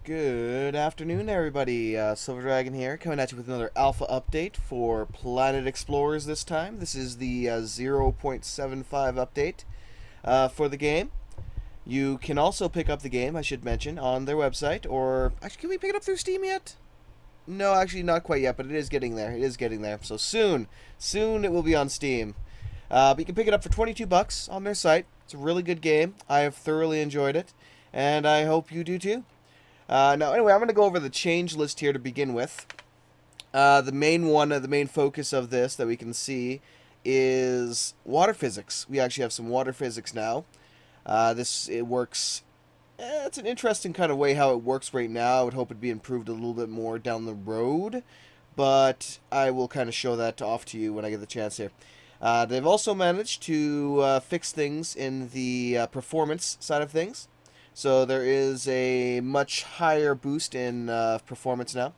Good afternoon, everybody. Silver Dragon here, coming at you with another alpha update for Planet Explorers this time. This is the 0.75 update for the game. You can also pick up the game, I should mention, on their website, or... Actually, can we pick it up through Steam yet? No, actually not quite yet, but it is getting there. It is getting there. So soon it will be on Steam. But you can pick it up for 22 bucks on their site. It's a really good game. I have thoroughly enjoyed it, and I hope you do too. Now, anyway, I'm going to go over the change list here to begin with. The main focus of this that we can see is water physics. We actually have some water physics now. It works... it's an interesting kind of way how it works right now. I would hope it'd be improved a little bit more down the road, but I will kind of show that off to you when I get the chance here. They've also managed to fix things in the performance side of things. So there is a much higher boost in performance now.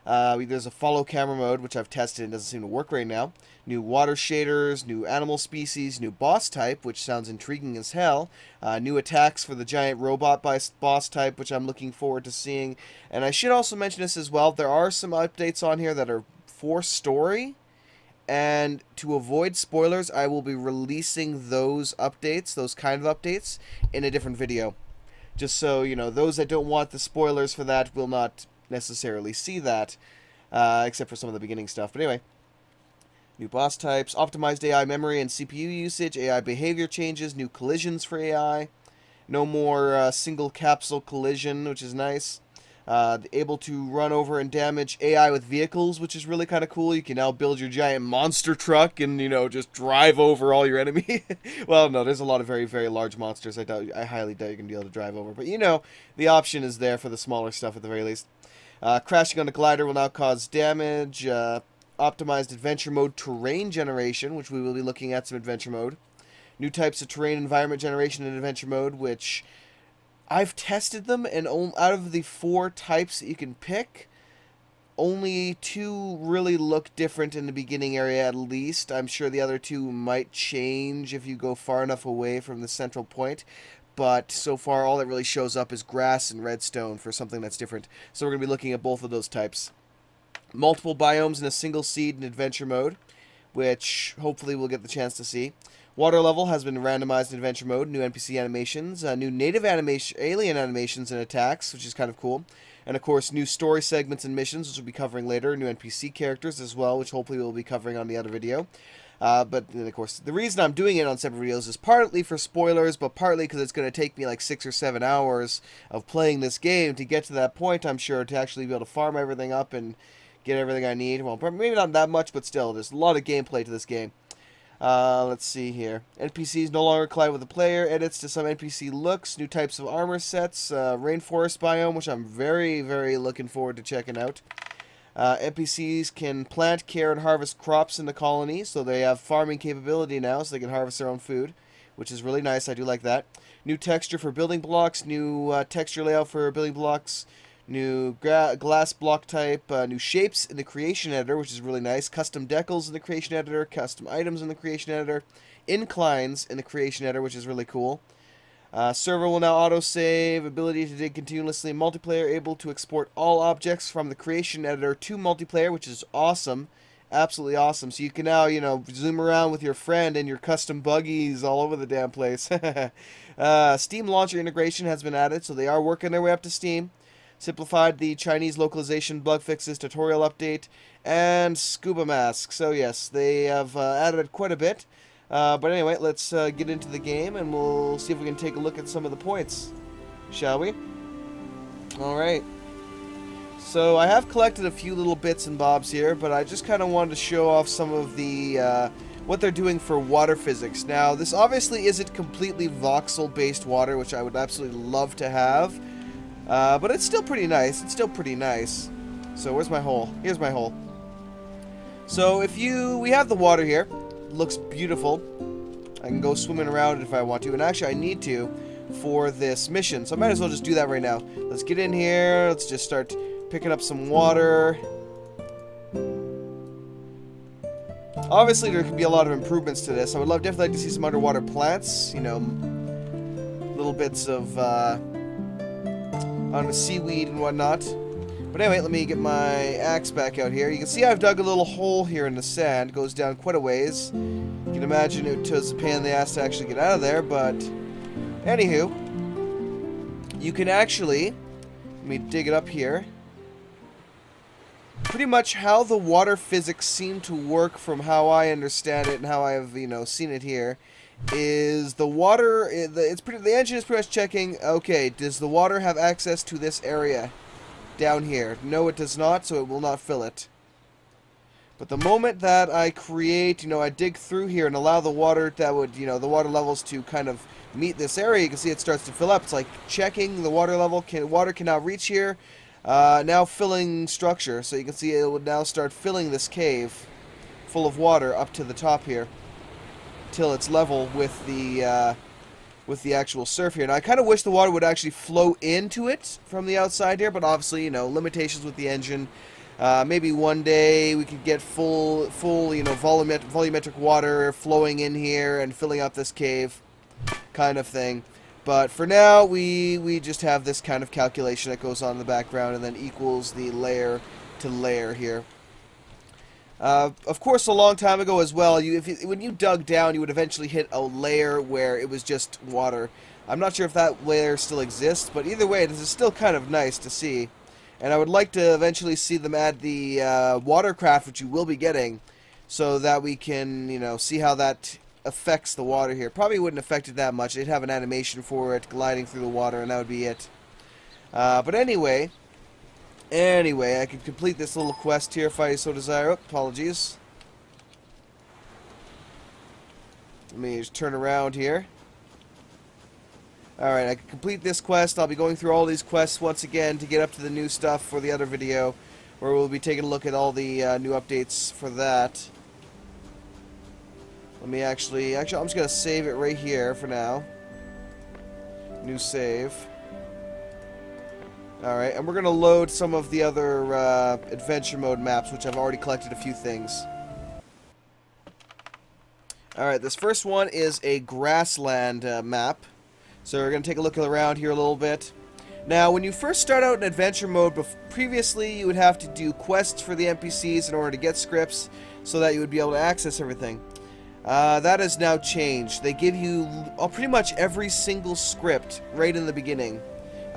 There's a follow camera mode, which I've tested and doesn't seem to work right now. New water shaders, new animal species, new boss type, which sounds intriguing as hell. New attacks for the giant robot boss type, which I'm looking forward to seeing. And I should also mention this as well. There are some updates on here that are for story. And to avoid spoilers, I will be releasing those updates, those kind of updates, in a different video. Just so, you know, those that don't want the spoilers for that will not necessarily see that, except for some of the beginning stuff. But anyway, new boss types, optimized AI memory and CPU usage, AI behavior changes, new collisions for AI, no more single capsule collision, which is nice. Able to run over and damage AI with vehicles, which is really kind of cool. You can now build your giant monster truck and, you know, just drive over all your enemy. Well, no, there's a lot of very, very large monsters I highly doubt you're going to be able to drive over. But, you know, the option is there for the smaller stuff at the very least. Crashing on a glider will now cause damage. Optimized adventure mode terrain generation, which we will be looking at some adventure mode. New types of terrain environment generation in adventure mode, which... I've tested them, and out of the 4 types that you can pick, only 2 really look different in the beginning area at least. I'm sure the other 2 might change if you go far enough away from the central point. But so far, all that really shows up is grass and redstone for something that's different. So we're going to be looking at both of those types. Multiple biomes in a single seed in adventure mode, which hopefully we'll get the chance to see. Water level has been randomized in adventure mode. New NPC animations, new native alien animations and attacks, which is kind of cool. And of course, new story segments and missions, which we'll be covering later. New NPC characters as well, which hopefully we'll be covering on the other video. But then, of course, the reason I'm doing it on separate videos is partly for spoilers, but partly because it's going to take me like 6 or 7 hours of playing this game to get to that point, I'm sure, to actually be able to farm everything up and get everything I need. Well, maybe not that much, but still, there's a lot of gameplay to this game. Let's see here. NPCs no longer collide with the player. Edits to some NPC looks. New types of armor sets. Rainforest biome, which I'm very, very looking forward to checking out. NPCs can plant, care, and harvest crops in the colony, so they have farming capability now, so they can harvest their own food, which is really nice. I do like that. New texture for building blocks. New texture layout for building blocks. New glass block type, new shapes in the creation editor, which is really nice. Custom decals in the creation editor, custom items in the creation editor, inclines in the creation editor, which is really cool. Server will now autosave, ability to dig continuously in multiplayer, able to export all objects from the creation editor to multiplayer, which is awesome. Absolutely awesome. So you can now, you know, zoom around with your friend and your custom buggies all over the damn place. Steam launcher integration has been added, so they are working their way up to Steam. Simplified the Chinese localization bug fixes tutorial update, and scuba masks. So yes, they have added quite a bit. But anyway, let's get into the game, and we'll see if we can take a look at some of the points. Shall we? Alright. So I have collected a few little bits and bobs here, but I just kind of wanted to show off some of the what they're doing for water physics. Now, this obviously isn't completely voxel-based water, which I would absolutely love to have. But it's still pretty nice. It's still pretty nice. So where's my hole? Here's my hole. So we have the water here. It looks beautiful. I can go swimming around it if I want to. And actually I need to for this mission. So I might as well just do that right now. Let's get in here. Let's just start picking up some water. Obviously there could be a lot of improvements to this. I would definitely like to see some underwater plants. You know, little bits of on the seaweed and whatnot. But anyway, let me get my axe back out here. You can see I've dug a little hole here in the sand. It goes down quite a ways. You can imagine it was a pain in the ass to actually get out of there, but anywho, you can actually, let me dig it up here. Pretty much how the water physics seem to work from how I understand it and how I have, seen it here, is the water, the engine is pretty much checking, okay, does the water have access to this area down here? No, it does not, so it will not fill it. But the moment that I create, I dig through here and allow the water that would, the water levels to kind of meet this area, you can see it starts to fill up. It's like checking the water level. Water can now reach here. Now filling structure. So you can see it would now start filling this cave full of water up to the top here, till it's level with the actual surf here. Now I kind of wish the water would actually flow into it from the outside here, but obviously, limitations with the engine. Maybe one day we could get full, volumetric water flowing in here and filling up this cave, kind of thing. But for now, we just have this kind of calculation that goes on in the background and then equals the layer to layer here. Of course, a long time ago as well, when you dug down, you would eventually hit a layer where it was just water. I'm not sure if that layer still exists, but either way, this is still kind of nice to see. And I would like to eventually see them add the watercraft, which you will be getting, so that we can, see how that affects the water here. Probably wouldn't affect it that much. They'd have an animation for it gliding through the water, and that would be it. But anyway, I could complete this little quest here if I so desire. Oh, apologies. Let me just turn around here. Alright, I can complete this quest. I'll be going through all these quests once again to get up to the new stuff for the other video, where we'll be taking a look at all the new updates for that. Let me actually, I'm just going to save it right here for now. New save. Alright, and we're going to load some of the other adventure mode maps, which I've already collected a few things. Alright, this first one is a Grassland map. So we're going to take a look around here a little bit. Now, when you first start out in adventure mode, previously you would have to do quests for the NPCs in order to get scripts, so that you would be able to access everything. That has now changed. They give you pretty much every single script right in the beginning.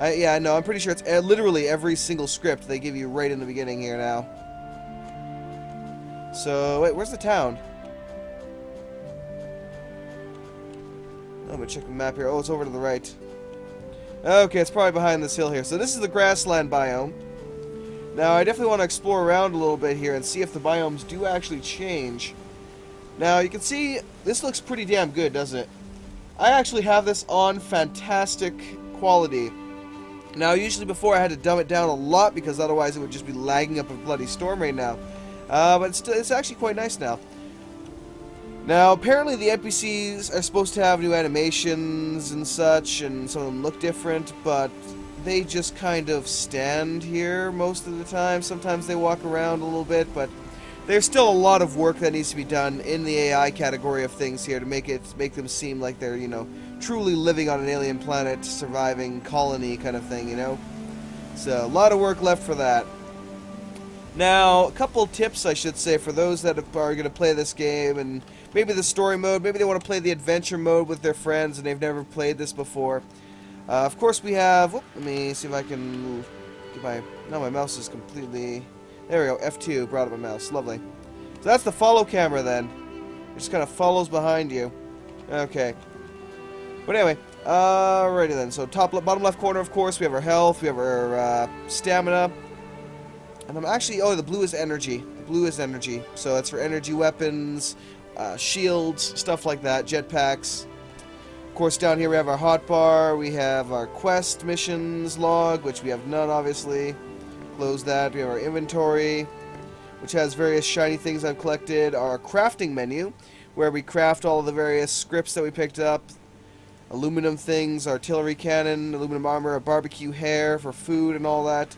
Yeah, no, I'm pretty sure it's literally every single script they give you right in the beginning here now. So, wait, where's the town? Oh, I'm gonna check the map here. Oh, it's over to the right. Okay, it's probably behind this hill here. So this is the Grassland biome. Now, I definitely want to explore around a little bit here and see if the biomes do actually change. Now, you can see, this looks pretty damn good, doesn't it? I actually have this on fantastic quality. Now, usually before I had to dumb it down a lot because otherwise it would just be lagging up a bloody storm right now. But it's actually quite nice now. Now, apparently the NPCs are supposed to have new animations and such, and some of them look different, but they just kind of stand here most of the time. Sometimes they walk around a little bit, but there's still a lot of work that needs to be done in the AI category of things here to make them seem like they're, truly living on an alien planet, surviving colony kind of thing, So, a lot of work left for that. Now, a couple tips, I should say, for those that are going to play this game, and maybe the story mode, maybe they want to play the adventure mode with their friends and they've never played this before. Of course we have, let me see if I can get my mouse is completely, there we go, F2, brought up my mouse, lovely. So that's the follow camera then. It just kind of follows behind you. Okay. But anyway, alrighty then, so bottom left corner, of course, we have our health, we have our stamina. And I'm actually, the blue is energy. The blue is energy. So that's for energy weapons, shields, stuff like that, jetpacks. Of course, down here we have our hotbar. We have our quest missions log, which we have none, obviously. Close that. We have our inventory, which has various shiny things I've collected. Our crafting menu, where we craft all of the various scripts that we picked up. Aluminum things, artillery cannon, aluminum armor, a barbecue hair for food and all that.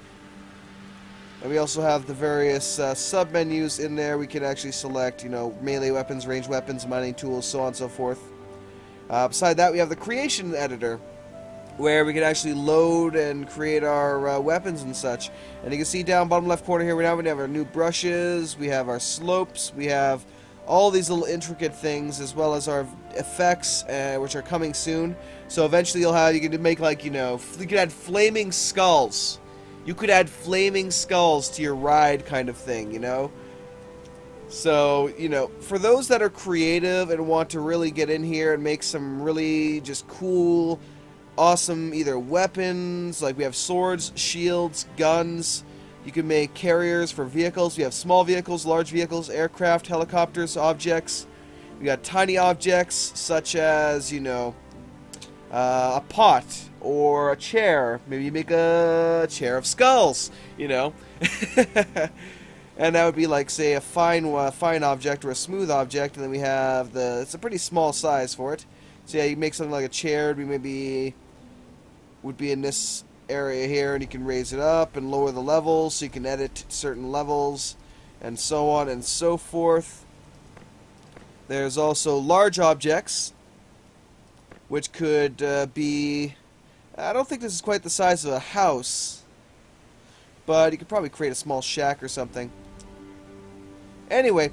And we also have the various sub-menus in there. We can actually select, melee weapons, ranged weapons, mining tools, so on and so forth. Beside that, we have the creation editor, where we can actually load and create our weapons and such. And you can see down bottom left corner here, we have our new brushes, we have our slopes, we have all these little intricate things, as well as our effects, which are coming soon. So eventually you can make, like, you could add flaming skulls. You could add flaming skulls to your ride kind of thing, So, for those that are creative and want to really get in here and make some really just cool, awesome either weapons, like we have swords, shields, guns. You can make carriers for vehicles. We have small vehicles, large vehicles, aircraft, helicopters, objects. We got tiny objects such as, a pot or a chair. Maybe you make a chair of skulls, And that would be like, say, a fine object or a smooth object. And then we have it's a pretty small size for it. So yeah, you make something like a chair. Would be in this area here, and you can raise it up and lower the levels, so you can edit certain levels, and so on and so forth. There's also large objects, which could be... I don't think this is quite the size of a house, but you could probably create a small shack or something. Anyway,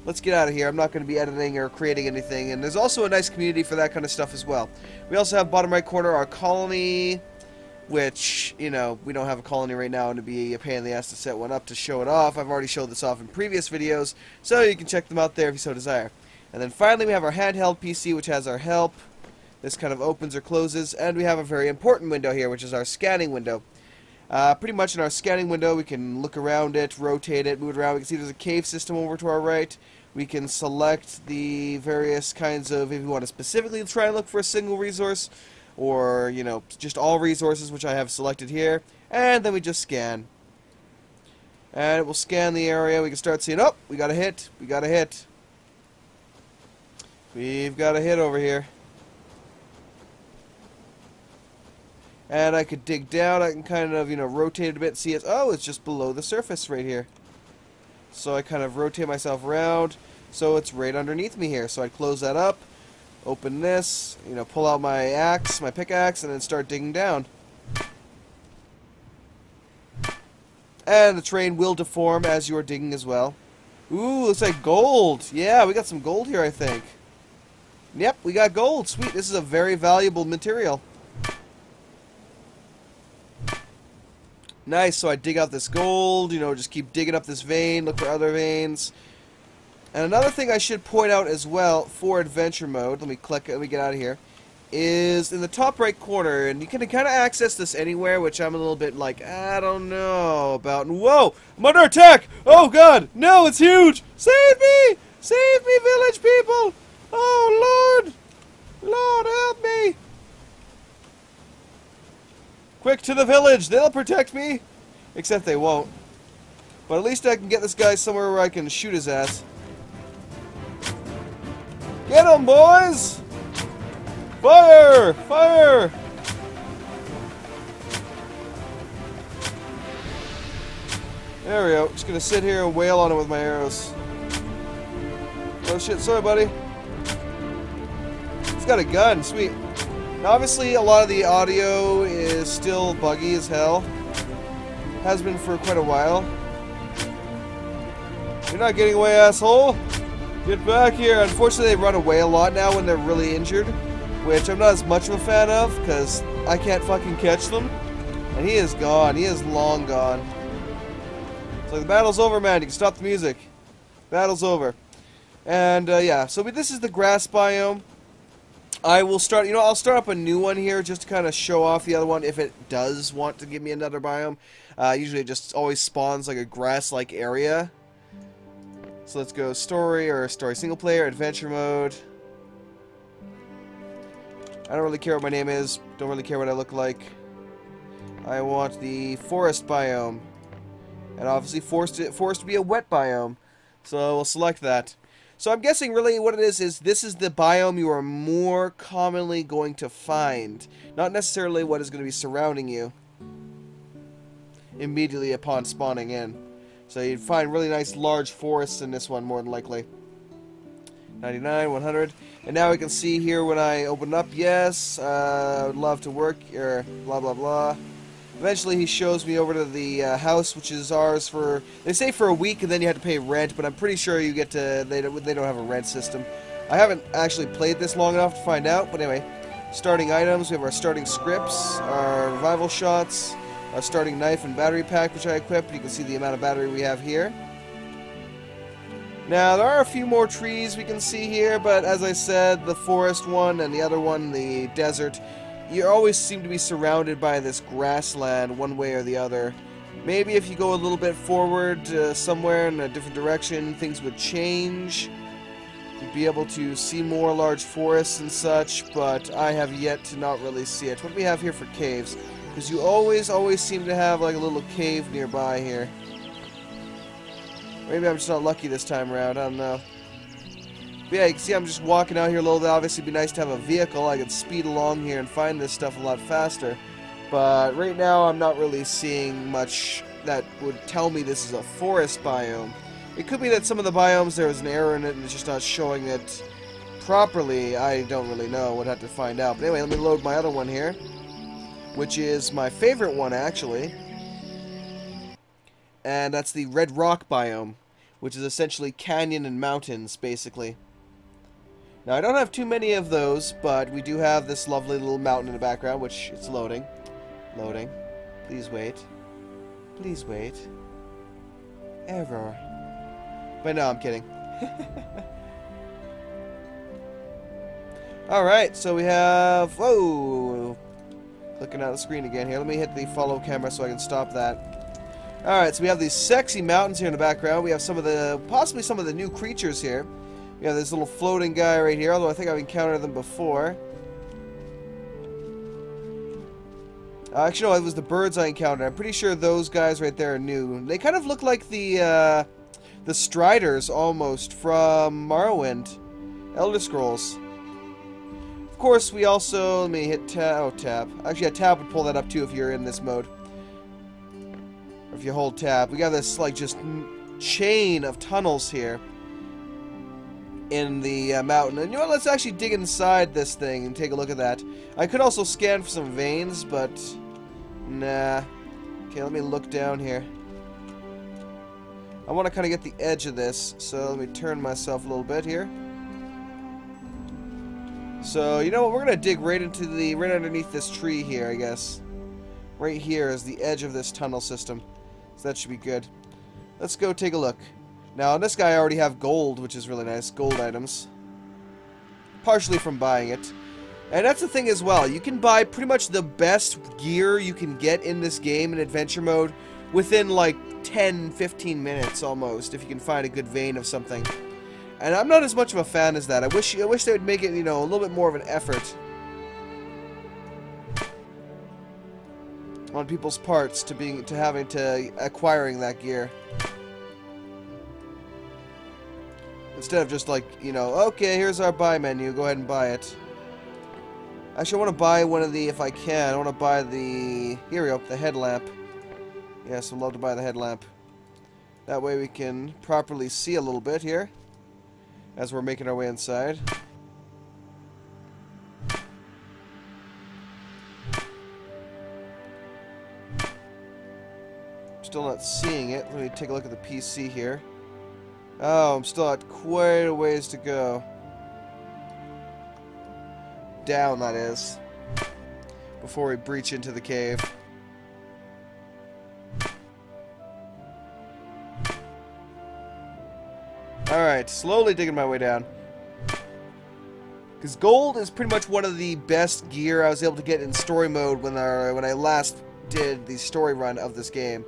let's get out of here. I'm not going to be editing or creating anything, and there's also a nice community for that kind of stuff as well. We also have bottom right corner our colony, which, we don't have a colony right now, and it'd be a pain in the ass to set one up to show it off. I've already showed this off in previous videos, so you can check them out there if you so desire. And then finally we have our handheld PC, which has our help. This kind of opens or closes, and we have a very important window here, which is our scanning window. Pretty much in our scanning window, we can look around it, rotate it, move it around. We can see there's a cave system over to our right. We can select the various kinds of, if you want to specifically try and look for a single resource, or, just all resources, which I have selected here. And then we just scan. And it will scan the area. We can start seeing, oh, we got a hit. We got a hit. We've got a hit over here. And I could dig down. I can kind of, rotate it a bit. See it. Oh, it's just below the surface right here. So I kind of rotate myself around. So it's right underneath me here. So I close that up. Open this. Pull out my axe, my pickaxe, and then start digging down. And the terrain will deform as you're digging as well. Ooh, looks like gold. Yeah, we got some gold here, I think. Yep, we got gold. Sweet. This is a very valuable material. Nice, so I dig out this gold, just keep digging up this vein, look for other veins. And another thing I should point out as well for adventure mode, let me get out of here, is in the top right corner, and you can kind of access this anywhere, which I'm a little bit like, I don't know about. And whoa, I'm under attack! Oh god, no, it's huge! Save me! Save me, village people! Oh Lord! Lord, help me! Quick to the village, they'll protect me! Except they won't. But at least I can get this guy somewhere where I can shoot his ass. Get him, boys! Fire! Fire! There we go. Just gonna sit here and wail on him with my arrows. Oh shit, sorry buddy. He's got a gun, sweet. Now obviously a lot of the audio is still buggy as hell. Has been for quite a while. You're not getting away, asshole! Get back here! Unfortunately they run away a lot now when they're really injured, which I'm not as much of a fan of, because I can't fucking catch them. And he is gone. He is long gone. It's like, the battle's over, man. You can stop the music. Battle's over. And, yeah. So this is the grass biome. I will start, I'll start up a new one here just to kind of show off the other one if it does want to give me another biome. Usually it just always spawns like a grass-like area. So let's go story single player, adventure mode. I don't really care what my name is. Don't really care what I look like. I want the forest biome. And obviously forest to be a wet biome. So we'll select that. So I'm guessing really what it is this is the biome you are more commonly going to find. Not necessarily what is going to be surrounding you immediately upon spawning in. So you'd find really nice large forests in this one more than likely. 99, 100. And now we can see here when I open up, yes, I would love to work, or blah blah blah. Eventually he shows me over to the house, which is ours for, they say for a week, and then you have to pay rent, but I'm pretty sure you get to, they don't have a rent system. I haven't actually played this long enough to find out, but anyway. Starting items, we have our starting scripts, our revival shots, our starting knife and battery pack, which I equipped. You can see the amount of battery we have here. Now, there are a few more trees we can see here, but as I said, the forest one and the other one, the desert, you always seem to be surrounded by this grassland one way or the other. Maybe if you go a little bit forward somewhere in a different direction, things would change. You'd be able to see more large forests and such, but I have yet to not really see it. What do we have here for caves? Because you always seem to have like a little cave nearby here. Maybe I'm just not lucky this time around, I don't know. But yeah, you can see I'm just walking out here a little bit. Obviously it'd be nice to have a vehicle. I could speed along here and find this stuff a lot faster. But right now I'm not really seeing much that would tell me this is a forest biome. It could be that some of the biomes there is an error in it and it's just not showing it properly. I don't really know. We'd have to find out. But anyway, let me load my other one here, which is my favorite one actually. And that's the red rock biome, which is essentially canyon and mountains, basically. Now, I don't have too many of those, but we do have this lovely little mountain in the background, which it's loading. Loading. Please wait. Please wait. Error. But no, I'm kidding. Alright, so we have... Whoa! Looking at the screen again here. Let me hit the follow camera so I can stop that. Alright, so we have these sexy mountains here in the background. We have some of the, possibly some of the new creatures here. We have this little floating guy right here, although I think I've encountered them before. Actually, no, it was the birds I encountered. I'm pretty sure those guys right there are new. They kind of look like the Striders, almost, from Morrowind. Elder Scrolls. Of course, we also, let me hit tab. Oh, tab. Actually, a tab would pull that up too if you're in this mode. If you hold tab, we got this like just chain of tunnels here in the mountain. And you know what, let's actually dig inside this thing and take a look at that. I could also scan for some veins, but nah. Okay, let me look down here. I want to kind of get the edge of this, so let me turn myself a little bit here. So, you know what, we're going to dig right into the, right underneath this tree here, I guess. Right here is the edge of this tunnel system. So that should be good. Let's go take a look. Now, on this guy I already have gold, which is really nice. Gold items. Partially from buying it. And that's the thing as well. You can buy pretty much the best gear you can get in this game in adventure mode within like 10-15 minutes almost, if you can find a good vein of something. And I'm not as much of a fan as that. I wish they would make it, you know, a little bit more of an effort on people's parts to acquiring that gear. Instead of just like, you know, okay, here's our buy menu, go ahead and buy it. Actually, I want to buy one of the, if I can, I want to buy the, here we go, the headlamp. Yes, I'd love to buy the headlamp. That way we can properly see a little bit here as we're making our way inside. Still not seeing it. Let me take a look at the PC here. Oh, I'm still at quite a ways to go. Down, that is. Before we breach into the cave. Alright, slowly digging my way down. Because gold is pretty much one of the best gear I was able to get in story mode when I last did the story run of this game.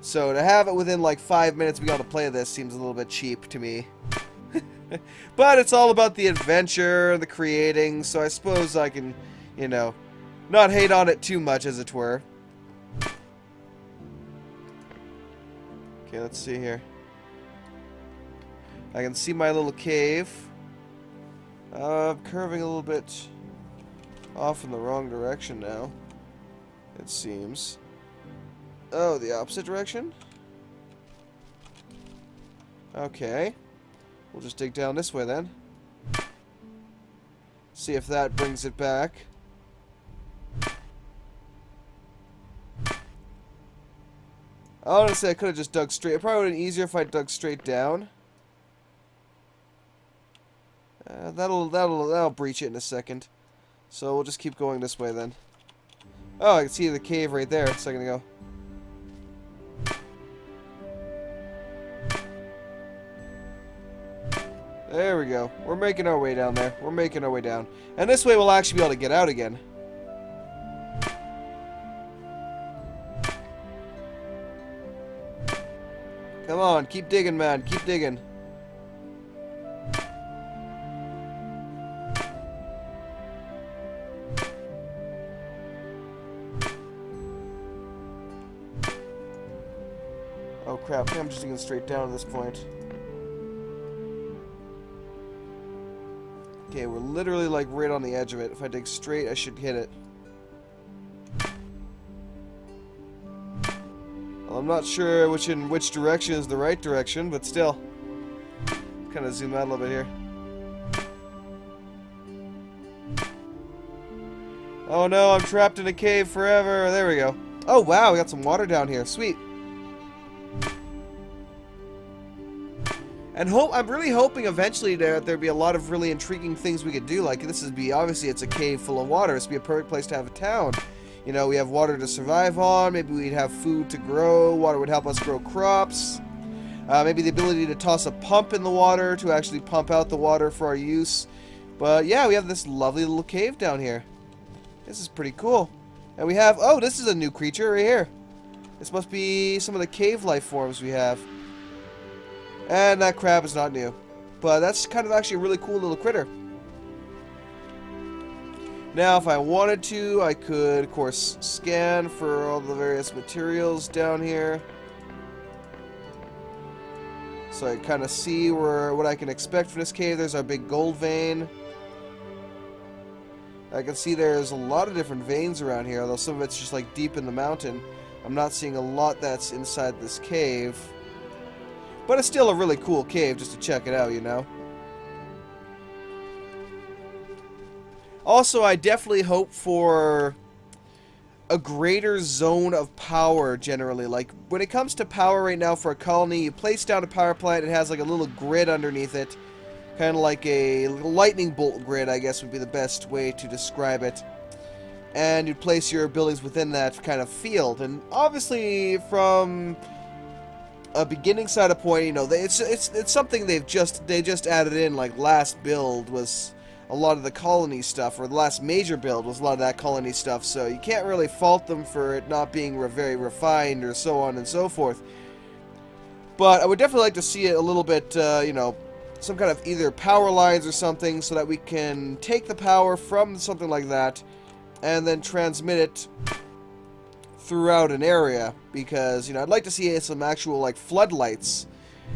So to have it within like 5 minutes being able to play this seems a little bit cheap to me. But it's all about the adventure, the creating, so I suppose I can, you know, not hate on it too much, as it were. Okay, let's see here. I can see my little cave. I'm curving a little bit off in the wrong direction now, it seems. Oh, the opposite direction? Okay. We'll just dig down this way then. See if that brings it back. Honestly, I could have just dug straight. It probably would have been easier if I dug straight down. That'll breach it in a second. So we'll just keep going this way then. Oh, I can see the cave right there a second ago. There we go. We're making our way down there. We're making our way down. And this way we'll actually be able to get out again. Come on, keep digging, man. Keep digging. Oh crap, I think I'm just digging straight down at this point. Okay, we're literally like right on the edge of it. If I dig straight, I should hit it. Well, I'm not sure which direction is the right direction, but still. Kind of zoom out a little bit here. Oh no, I'm trapped in a cave forever. There we go. Oh wow, we got some water down here. Sweet. And I'm really hoping eventually there'd be a lot of really intriguing things we could do. Like this would be, obviously it's a cave full of water. This would be a perfect place to have a town. You know, we have water to survive on. Maybe we'd have food to grow. Water would help us grow crops. Maybe the ability to toss a pump in the water to actually pump out the water for our use. But yeah, we have this lovely little cave down here. This is pretty cool. And we have, oh, this is a new creature right here. This must be some of the cave life forms we have. And that crab is not new. But that's kind of actually a really cool little critter. Now, if I wanted to, I could, of course, scan for all the various materials down here. So I kind of see what I can expect from this cave. There's our big gold vein. I can see there's a lot of different veins around here, although some of it's just like deep in the mountain. I'm not seeing a lot that's inside this cave. But it's still a really cool cave just to check it out, you know. Also, I definitely hope for a greater zone of power generally. Like, when it comes to power right now for a colony, you place down a power plant, it has like a little grid underneath it. Kind of like a lightning bolt grid, I guess would be the best way to describe it. And you'd place your buildings within that kind of field. And obviously, from a beginning side of point, you know, it's something they just added in. Like last build was a lot of the colony stuff, or the last major build was a lot of that colony stuff. So you can't really fault them for it not being very refined or so on and so forth. But I would definitely like to see it a little bit, you know, some kind of either power lines or something, so that we can take the power from something like that and then transmit it throughout an area, because, you know, I'd like to see some actual, like, floodlights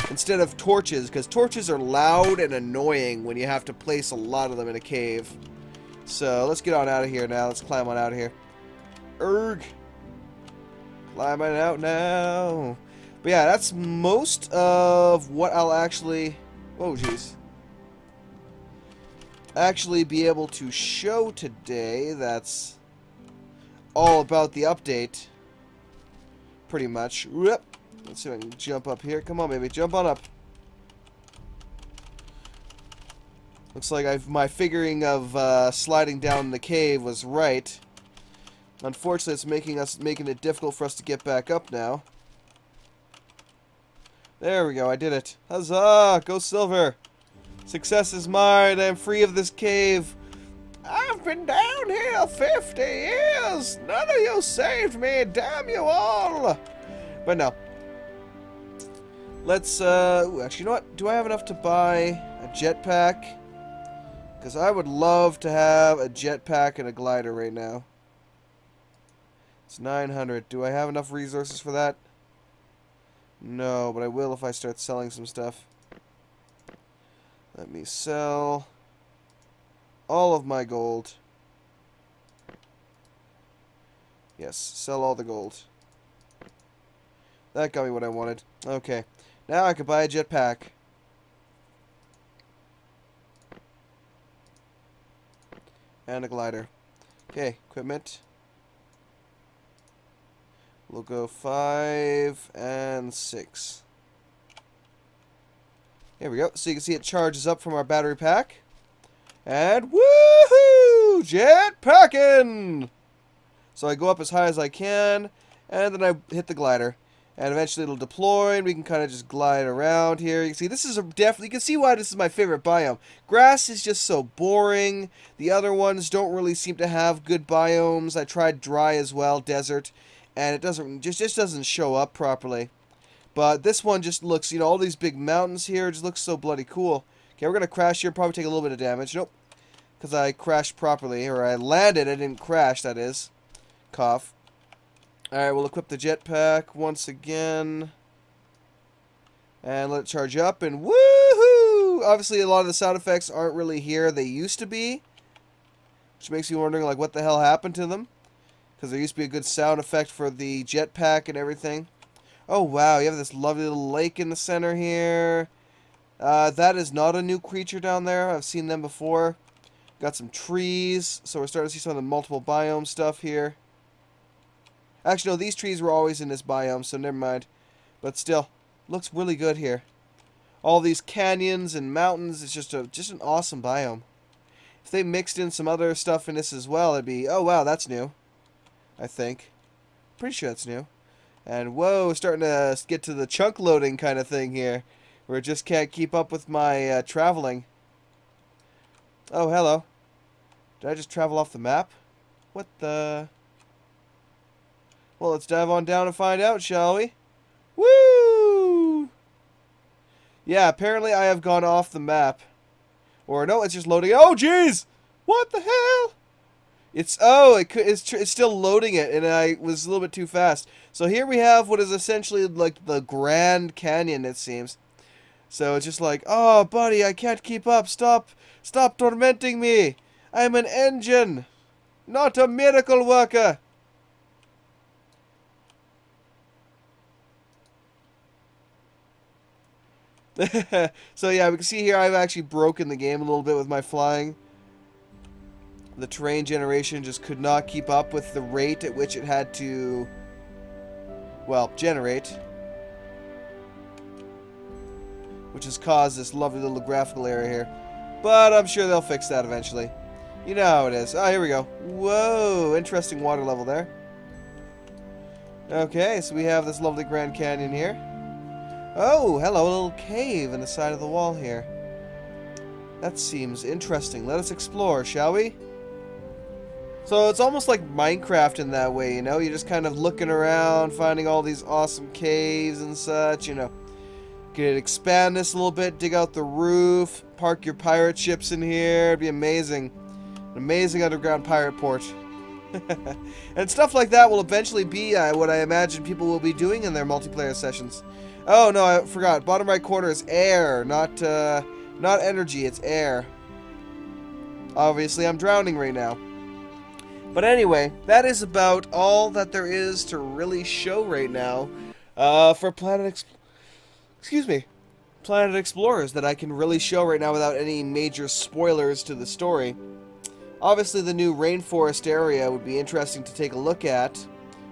instead of torches, because torches are loud and annoying when you have to place a lot of them in a cave. So, let's get on out of here now. Let's climb on out of here. Erg! Climbing out now. But yeah, that's most of what I'll actually... Oh, jeez. Actually be able to show today. That's all about the update, pretty much. Let's see if I can jump up here. Come on, baby, jump on up. Looks like my figuring of sliding down the cave was right. Unfortunately, it's making it difficult for us to get back up now. There we go, I did it. Huzzah! Go Silver! Success is mine. I am free of this cave. I've been down here 50 years. None of you saved me. Damn you all. But no. Let's, actually, you know what? Do I have enough to buy a jetpack? Because I would love to have a jetpack and a glider right now. It's 900. Do I have enough resources for that? No, but I will if I start selling some stuff. Let me sell all of my gold. Yes, sell all the gold. That got me what I wanted. Okay. Now I can buy a jetpack. and a glider. Okay, equipment. We'll go 5 and 6. There we go. So you can see it charges up from our battery pack. And woohoo! Jetpacking! So I go up as high as I can, and then I hit the glider. And eventually it'll deploy, and we can kind of just glide around here. You can see this is definitely, you can see why this is my favorite biome. Grass is just so boring. The other ones don't really seem to have good biomes. I tried dry as well, desert, and it doesn't just doesn't show up properly. But this one just looks, you know, all these big mountains here just looks so bloody cool. Okay, we're gonna crash here, probably take a little bit of damage. Nope, because I crashed properly, or I landed, I didn't crash, that is. Cough. Alright, we'll equip the jetpack once again. And let it charge up, and woohoo! Obviously, a lot of the sound effects aren't really here. They used to be. Which makes you wondering, like, what the hell happened to them. Because there used to be a good sound effect for the jetpack and everything. Oh, wow, you have this lovely little lake in the center here. That is not a new creature down there. I've seen them before. Got some trees, so we're starting to see some of the multiple biome stuff here. Actually, no, these trees were always in this biome, so never mind. But still, looks really good here. All these canyons and mountains, it's just an awesome biome. If they mixed in some other stuff in this as well, it'd be, oh wow, that's new. I think. Pretty sure that's new. And whoa, starting to get to the chunk loading kind of thing here, where it just can't keep up with my traveling. Oh, hello. Did I just travel off the map? What the... Well, let's dive on down and find out, shall we? Woo! Yeah, apparently I have gone off the map. Or no, it's just loading. Oh, jeez! What the hell? It's still loading it, and I was a little bit too fast. So here we have what is essentially like the Grand Canyon, it seems. So it's just like, oh, buddy, I can't keep up. Stop tormenting me. I'm an engine, not a miracle worker. So yeah, we can see here I've actually broken the game a little bit with my flying. The terrain generation just could not keep up with the rate at which it had to, well, generate. Which has caused this lovely little graphical error here. But I'm sure they'll fix that eventually. You know how it is. Oh, here we go. Whoa, interesting water level there. Okay, so we have this lovely Grand Canyon here. Oh, hello, a little cave in the side of the wall here. That seems interesting. Let us explore, shall we? So it's almost like Minecraft in that way, you know? You're just kind of looking around, finding all these awesome caves and such, you know. You could expand this a little bit, dig out the roof, park your pirate ships in here. It'd be amazing. An amazing underground pirate port. And stuff like that will eventually be what I imagine people will be doing in their multiplayer sessions. Oh, no, I forgot. Bottom right corner is air, not energy, it's air. Obviously, I'm drowning right now. But anyway, that is about all that there is to really show right now for Planet Explorers that I can really show right now without any major spoilers to the story. Obviously, the new rainforest area would be interesting to take a look at.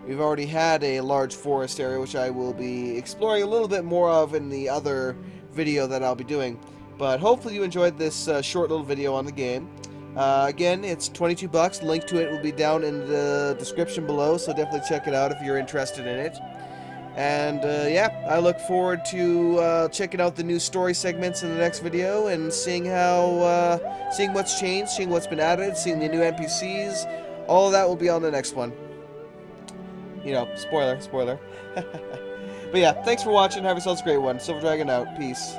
We've already had a large forest area, which I will be exploring a little bit more of in the other video that I'll be doing. But hopefully you enjoyed this short little video on the game. Again, it's $22. Link to it will be down in the description below, so definitely check it out if you're interested in it. And yeah, I look forward to checking out the new story segments in the next video and seeing how, seeing what's changed, seeing what's been added, seeing the new NPCs. All of that will be on the next one. You know, spoiler. But yeah, thanks for watching. Have yourselves a great one. Silver Dragon out. Peace.